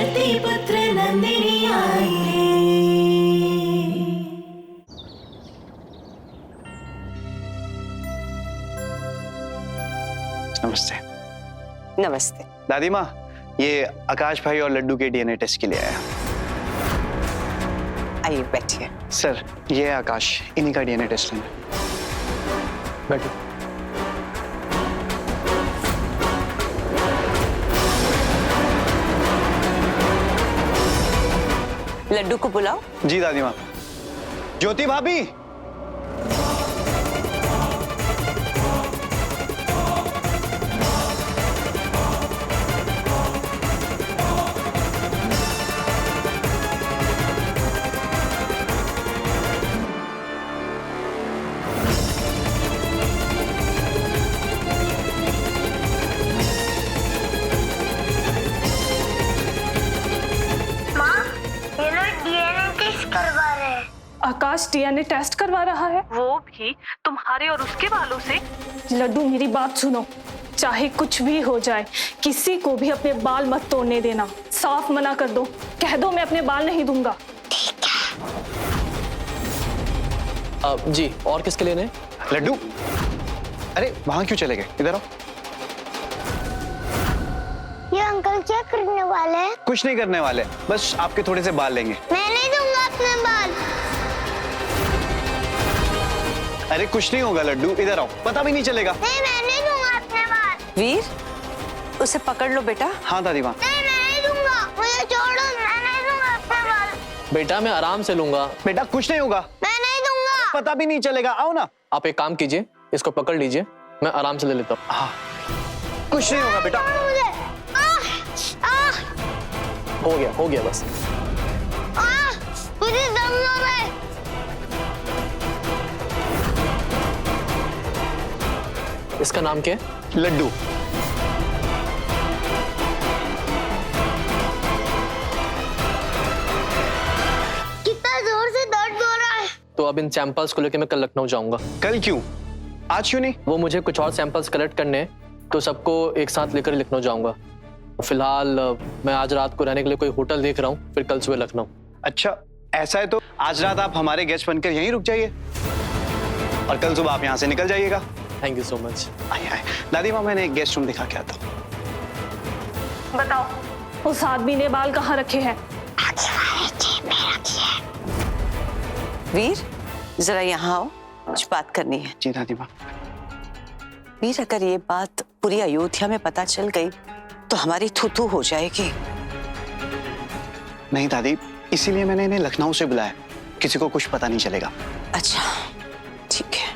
धरती पुत्र नंदिनी आई रे। नमस्ते। नमस्ते। दादी माँ, ये आकाश भाई और लड्डू के डीएनए टेस्ट के लिए आया। आइए बैठिए। सर, ये है आकाश, इन्हीं का डीएनए टेस्ट लेना। बैठो। लड्डू को बुलाओ। जी दादी माँ। ज्योति भाभी। आकाश डीएनए टेस्ट करवा रहा है, वो भी तुम्हारे और उसके बालों से। लड्डू मेरी बात सुनो, चाहे कुछ भी हो जाए किसी को भी अपने बाल मत तोड़ने देना। साफ मना कर दो, कह दो मैं अपने बाल नहीं दूंगा। जी, और किसके लेने? लड्डू, अरे वहां क्यों चले गए? इधर आओ। ये अंकल क्या करने वाले हैं? कुछ नहीं करने वाले, बस आपके थोड़े से बाल लेंगे। मैं नहीं दूंगा अपने बाल। अरे कुछ नहीं होगा लड्डू, इधर आओ, पता भी नहीं चलेगा। नहीं, मैं नहीं दूंगा अपने बाल। वीर, उसे पकड़ लो बेटा। हाँ दादी माँ। नहीं, मैं नहीं दूंगा, मुझे छोड़ो, मैं नहीं दूंगा अपने बाल। बेटा मैं आराम से लूंगा। बेटा कुछ नहीं होगा, मैं नहीं दूंगा। पता भी नहीं चलेगा, आओ ना। आप एक काम कीजिए, इसको पकड़ लीजिए, मैं आराम से ले लेता हूँ। हाँ, कुछ नहीं होगा बेटा। मुझे हो गया बस। मुझे दम लो। मैं इसका नाम क्या है? लड्डू। कितना जोर से दर्द हो रहा है। तो अब इन सैंपल्स को लेकर मैं कल लखनऊ जाऊंगा। कल क्यों? आज क्यों नहीं? वो मुझे कुछ और सैंपल्स कलेक्ट करने हैं, तो सबको एक साथ लेकर लखनऊ जाऊंगा। फिलहाल मैं आज रात को रहने के लिए कोई होटल देख रहा हूँ, फिर कल सुबह लखनऊ। अच्छा ऐसा है तो आज रात आप हमारे गेस्ट बनकर यहीं रुक जाइए और कल सुबह आप यहाँ से निकल जाइएगा। Thank you so much. आइए दादी माँ, मैंने एक गेस्ट रूम दिखा के आता हूँ। बताओ, उस आदमी ने बाल कहाँ रखे हैं? वीर, जरा यहाँ आओ, कुछ बात करनी है। जी दादी माँ। वीर, अगर ये बात पूरी अयोध्या में पता चल गई तो हमारी थू-थू हो जाएगी। नहीं दादी, इसीलिए मैंने इन्हें लखनऊ से बुलाया, किसी को कुछ पता नहीं चलेगा। अच्छा ठीक है।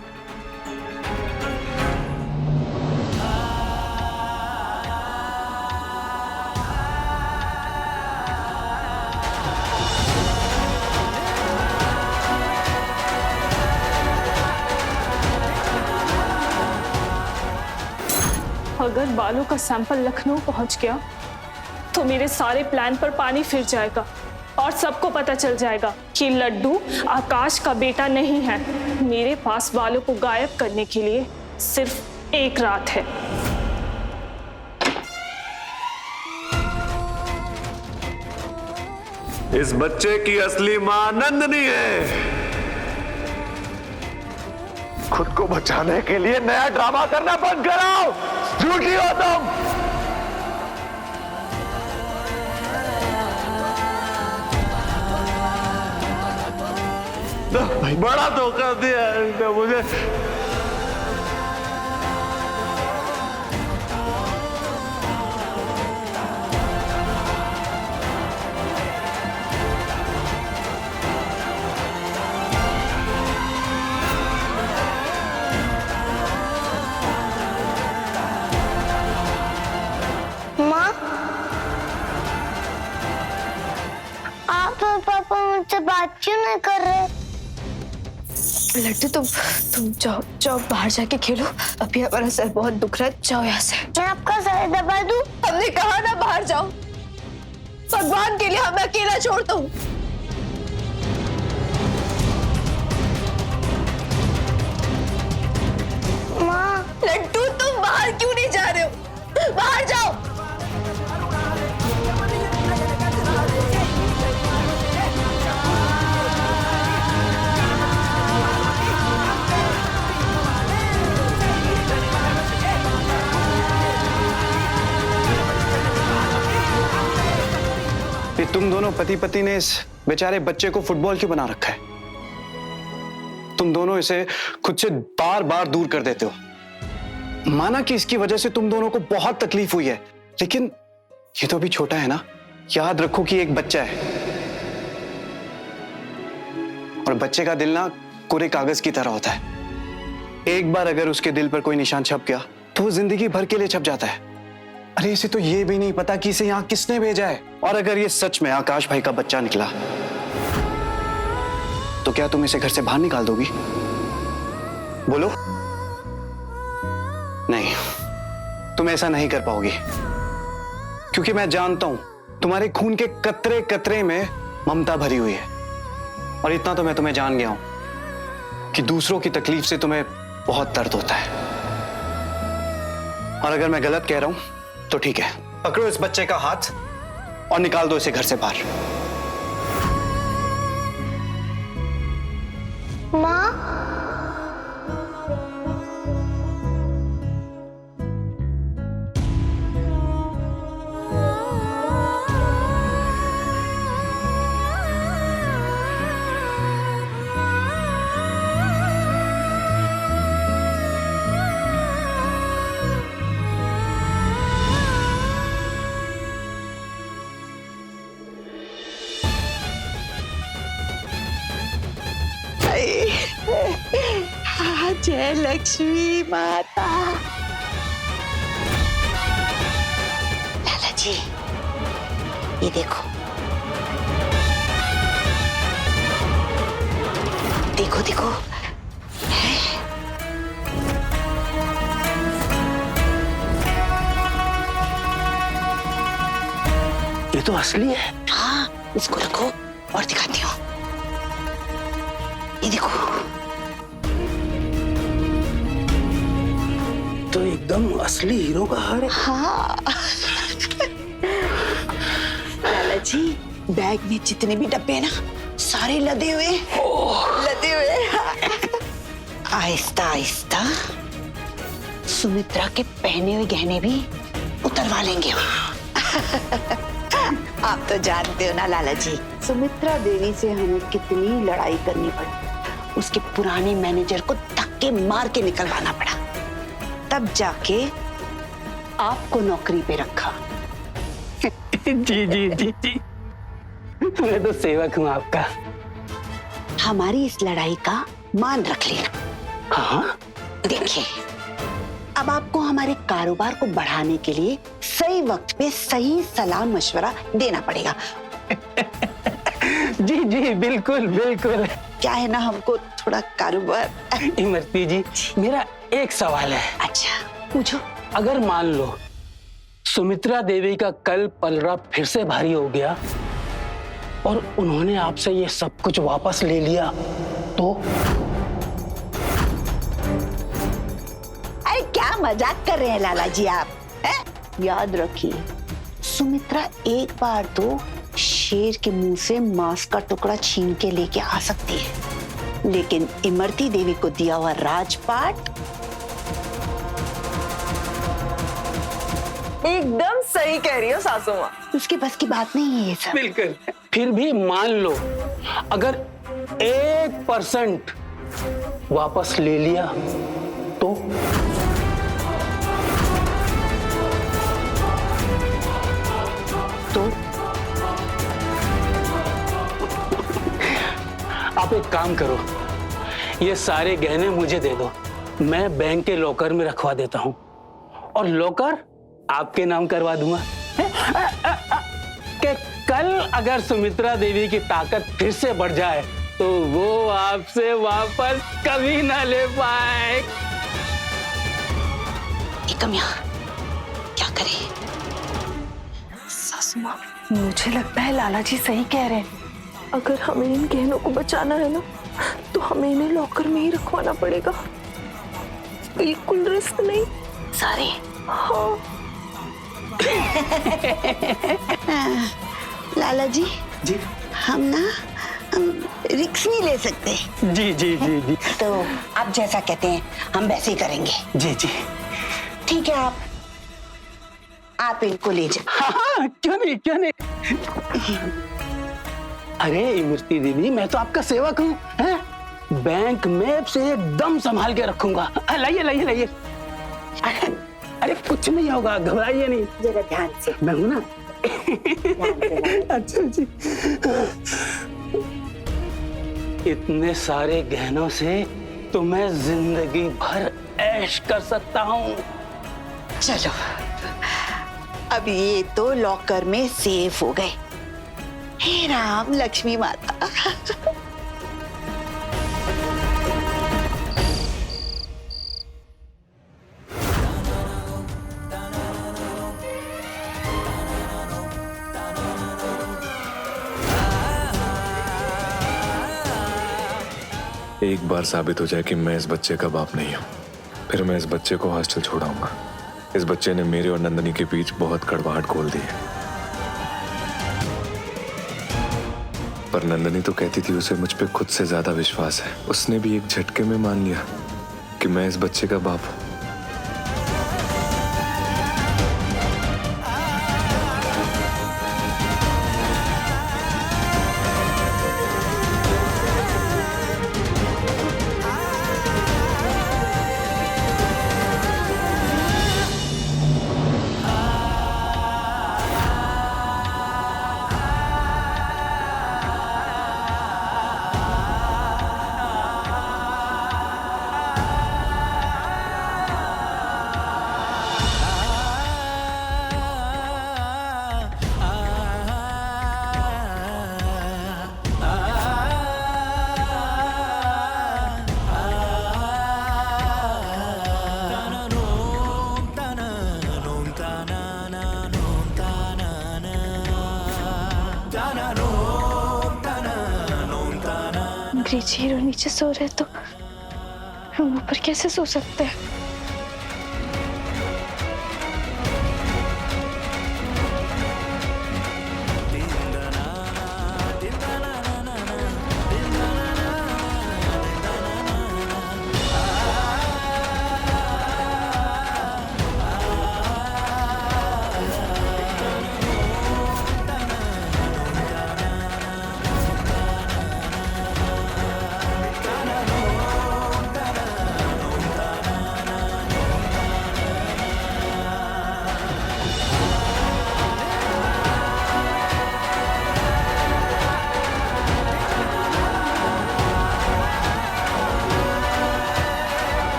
अगर बालों का सैंपल लखनऊ पहुंच गया तो मेरे सारे प्लान पर पानी फिर जाएगा और सबको पता चल जाएगा कि लड्डू आकाश का बेटा नहीं है। मेरे पास बालों को गायब करने के लिए सिर्फ एक रात है। इस बच्चे की असली मां नंदिनी है। खुद को बचाने के लिए नया ड्रामा करना बंद कराओ, झूठी हो तुम। बड़ा धोखा दिया है मुझे। माँ, आप और पापा मुझसे बात क्यों नहीं कर रहे? लड्डू, तुम जाओ बाहर जाके खेलो। अभी हमारा सर बहुत दुख रहा है, जाओ यहाँ से। मैं आपका सर दबा दूं? हमने कहा ना बाहर जाओ। भगवान के लिए हमें अकेला छोड़ दो। माँ, लड्डू, तुम बाहर क्यों नहीं जा रहे हो? बाहर जाओ। ये तुम दोनों पति पत्नी ने इस बेचारे बच्चे को फुटबॉल क्यों बना रखा है? तुम दोनों इसे खुद से बार बार दूर कर देते हो। माना कि इसकी वजह से तुम दोनों को बहुत तकलीफ हुई है, लेकिन ये तो अभी छोटा है ना। याद रखो कि एक बच्चा है और बच्चे का दिल ना कोरे कागज की तरह होता है। एक बार अगर उसके दिल पर कोई निशान छप गया तो वो जिंदगी भर के लिए छप जाता है। अरे इसे तो ये भी नहीं पता कि इसे यहाँ किसने भेजा है। और अगर ये सच में आकाश भाई का बच्चा निकला तो क्या तुम इसे घर से बाहर निकाल दोगी? बोलो। नहीं, तुम ऐसा नहीं कर पाओगी, क्योंकि मैं जानता हूं तुम्हारे खून के कतरे कतरे में ममता भरी हुई है। और इतना तो मैं तुम्हें जान गया हूं कि दूसरों की तकलीफ से तुम्हें बहुत दर्द होता है। और अगर मैं गलत कह रहा हूं तो ठीक है, पकड़ो इस बच्चे का हाथ और निकाल दो इसे घर से बाहर। माँ, जय लक्ष्मी माता। लाला जी, ये देखो, देखो देखो। ये तो असली है। हाँ, इसको रखो और दिखाती हूँ। ये देखो, तो एकदम असली हीरो का हार है। हाँ। लाला जी, बैग में जितने भी डब्बे हैं ना, सारे लदे हुए। लदे हुए। आहिस्ता आहिस्ता सुमित्रा के पहने हुए गहने भी उतरवा लेंगे। आप तो जानते हो ना लाला जी, सुमित्रा देवी से हमें कितनी लड़ाई करनी पड़ी। उसके पुराने मैनेजर को धक्के मार के निकलवाना पड़ा, तब जाके आपको नौकरी पे रखा। जी जी जी जी, मैं तो सेवक हूँ आपका। हमारी इस लड़ाई का मान रख लेना। हाँ, देखिए, अब आपको हमारे कारोबार को बढ़ाने के लिए सही वक्त पे सही सलाह मशवरा देना पड़ेगा। जी जी, बिल्कुल बिल्कुल। क्या है ना, हमको थोड़ा कारोबार। इमरती जी, मेरा एक सवाल है। अच्छा, पूछो। अगर मान लो सुमित्रा देवी का कल पलड़ा फिर से भारी हो गया और उन्होंने आपसे ये सब कुछ वापस ले लिया तो? अरे क्या मजाक कर रहे हैं लाला जी आप, हैं? याद रखिए, सुमित्रा एक बार तो शेर के मुंह से मांस का टुकड़ा छीन के लेके आ सकती है, लेकिन इमरती देवी को दिया हुआ राजपाट एकदम सही कह रही हो सासू माँ। उसके बस की बात नहीं है ये सब। बिल्कुल। फिर भी मान लो अगर 1% वापस ले लिया तो? आप एक काम करो, ये सारे गहने मुझे दे दो, मैं बैंक के लॉकर में रखवा देता हूँ और लॉकर आपके नाम करवा दूंगा। कि कल अगर सुमित्रा देवी की ताकत फिर से बढ़ जाए तो वो आपसे वापस कभी ना ले पाए। एकम यहाँ क्या करे? सासू माँ, मुझे लगता है लाला जी सही कह रहे हैं। अगर हमें इन गहनों को बचाना है ना, तो हमें इन्हें लॉकर में ही रखवाना पड़ेगा। बिल्कुल रिस्क नहीं। सारे? हाँ। लाला जी, जी हम रिक्स नहीं ले सकते। जी जी जी जी, तो आप जैसा कहते हैं हम वैसे ही करेंगे। जी जी, ठीक है, आप इनको ले जाओ। हाँ, क्यों नहीं क्यों नहीं। अरे इमरती दीदी, मैं तो आपका सेवक हूँ, हैं? बैंक में से एकदम संभाल के रखूंगा। लाइए लाइए लाइए। अरे कुछ नहीं होगा, घबराइए नहीं। जरा ध्यान से। मैं हूं ना। अच्छा जी। इतने सारे गहनों से तो मैं जिंदगी भर ऐश कर सकता हूँ। चलो, अब ये तो लॉकर में सेफ हो गए। हे राम लक्ष्मी माता। एक बार साबित हो जाए कि मैं इस बच्चे का बाप नहीं हूं, फिर मैं इस बच्चे को हॉस्टल छोड़ाऊंगा। इस बच्चे ने मेरे और नंदनी के बीच बहुत कड़वाहट खोल दी है। पर नंदनी तो कहती थी उसे मुझ पे खुद से ज्यादा विश्वास है। उसने भी एक झटके में मान लिया कि मैं इस बच्चे का बाप हूं। अंग्रेजी हीरो नीचे सो रहे तो हम ऊपर कैसे सो सकते हैं?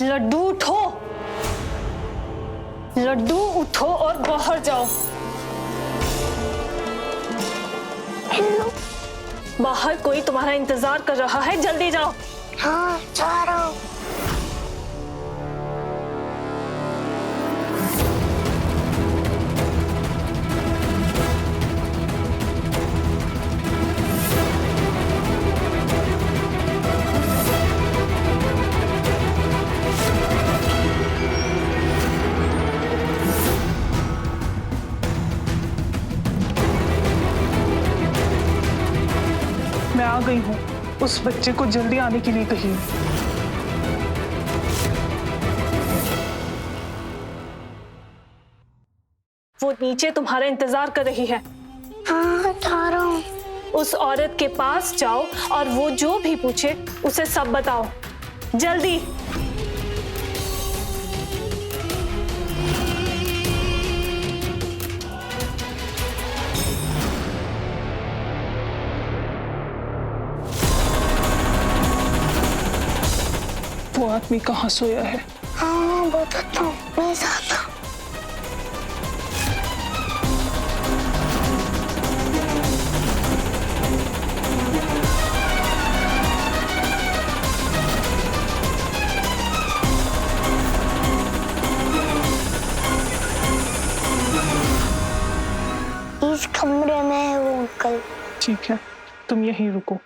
लड्डू उठो, लड्डू उठो और बाहर जाओ। बाहर कोई तुम्हारा इंतजार कर रहा है, जल्दी जाओ। हाँ जा रहा हूँ। मैं आ गई हूँ, उस बच्चे को जल्दी आने के लिए कही। वो नीचे तुम्हारा इंतजार कर रही है। हाँ जा रहा हूँ। उस औरत के पास जाओ और वो जो भी पूछे उसे सब बताओ, जल्दी। वो आदमी कहाँ सोया है? हाँ बताता हूँ, मैं जाता हूँ। इस कमरे में है वो अंकल। ठीक है, तुम यहीं रुको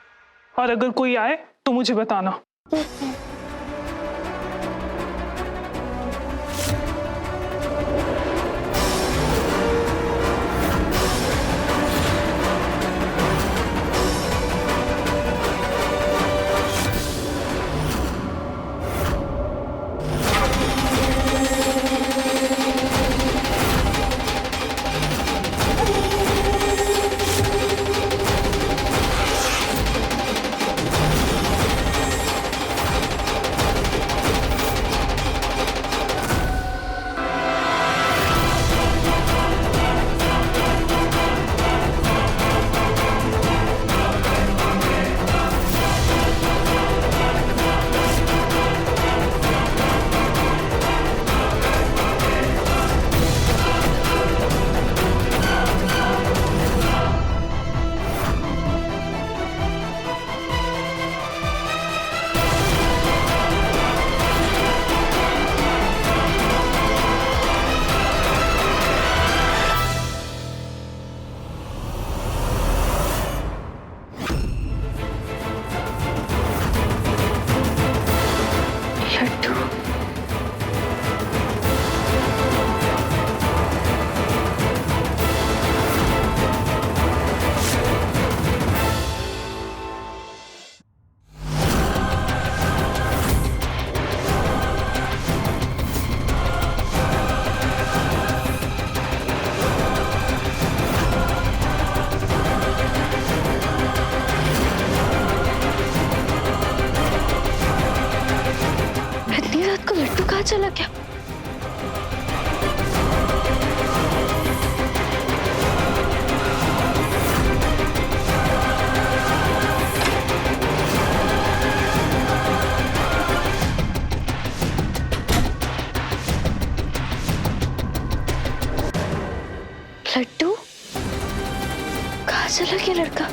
और अगर कोई आए तो मुझे बताना। लड्डू कहाँ चला गया लड़का?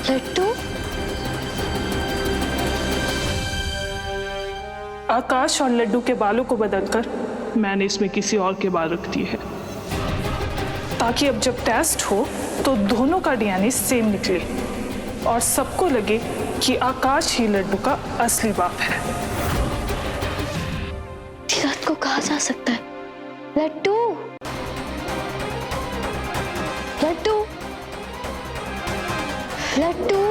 लड्डू आकाश और लड्डू के बालों को बदलकर मैंने इसमें किसी और के बाल रख दिए हैं, ताकि अब जब टेस्ट हो तो दोनों का डीएनए सेम निकले और सबको लगे कि आकाश ही लड्डू का असली बाप है। रात को कहा जा सकता है? लड्डू लड्डू लड्डू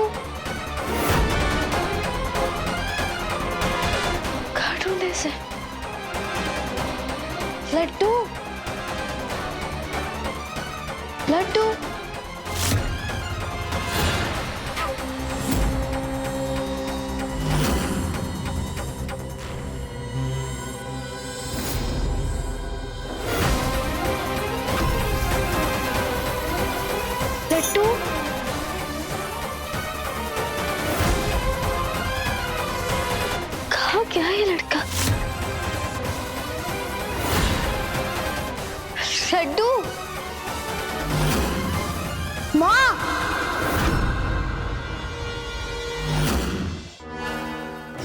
कहाँ ढूंढे से? लड्डू लड्डू लड्डू कहाँ गया ये लड़का? लड्डू माँ,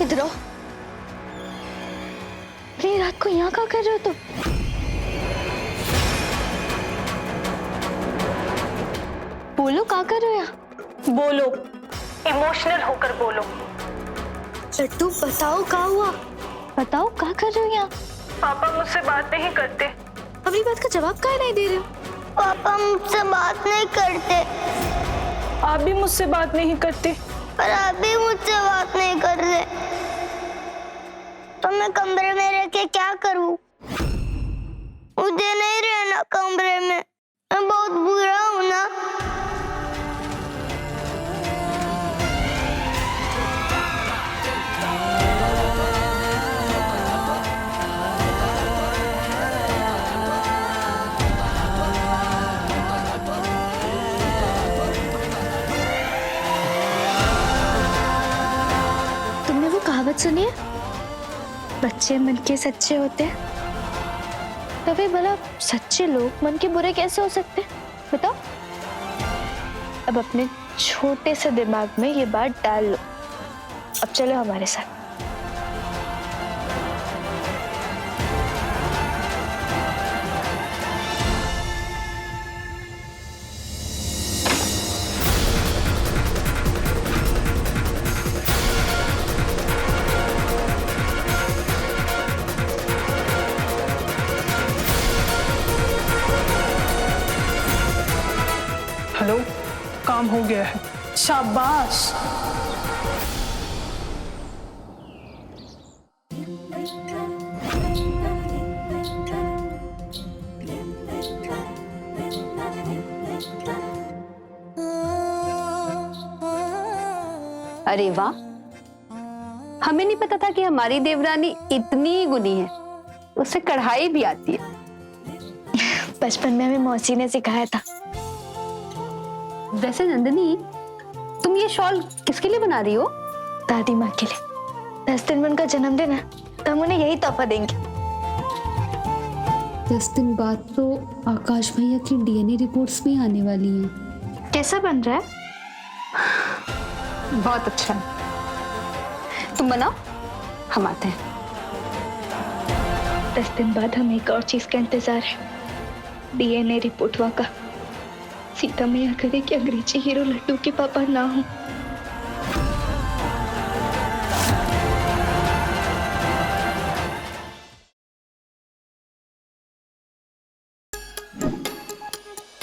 इधर आओ। अरे रात को यहाँ क्या कर रहे हो तुम? बोलो क्या कर रहे हो यहाँ? बोलो, इमोशनल होकर बोलो। लड्डू बताओ क्या हुआ? बताओ क्या कर रहे हो यहाँ? पापा मुझसे बात नहीं करते। अपनी बात का जवाब काहे नहीं दे रहे हो? पापा मुझसे बात नहीं करते आप भी मुझसे बात नहीं करते। और आप भी मुझसे बात नहीं कर रहे, तो मैं कमरे में रह के क्या करूं? मुझे नहीं रहना कमरे में, मैं बहुत बुरा हूं ना। तुमने वो कहावत सुनी है, बच्चे मन के सच्चे होते हैं? तो फिर भला सच्चे लोग मन के बुरे कैसे हो सकते हैं? बताओ। अब अपने छोटे से दिमाग में ये बात डाल लो। अब चलो हमारे साथ। हेलो, काम हो गया है। शाबाश। अरे वाह, हमें नहीं पता था कि हमारी देवरानी इतनी गुनी है, उससे कढ़ाई भी आती है। बचपन में हमें मौसी ने सिखाया था। वैसे नंदिनी, तुम ये शॉल किसके लिए बना रही हो? दादी माँ के लिए। 10 दिन में उनका जन्मदिन है, तो हम उन्हें यही तोहफा देंगे। 10 दिन बाद तो आकाश भैया की डीएनए रिपोर्ट्स भी आने वाली हैं। कैसा बन रहा है? बहुत अच्छा है। तुम बनाओ, हम आते हैं। 10 दिन बाद हमें एक और चीज का इंतजार है, डीएनए रिपोर्ट का। सीता मैया करे कि अंग्रेजी हीरो लड्डू के पापा ना हो।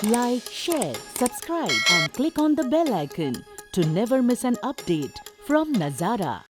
Like, share, subscribe and click on the bell icon to never miss an update from Nazara.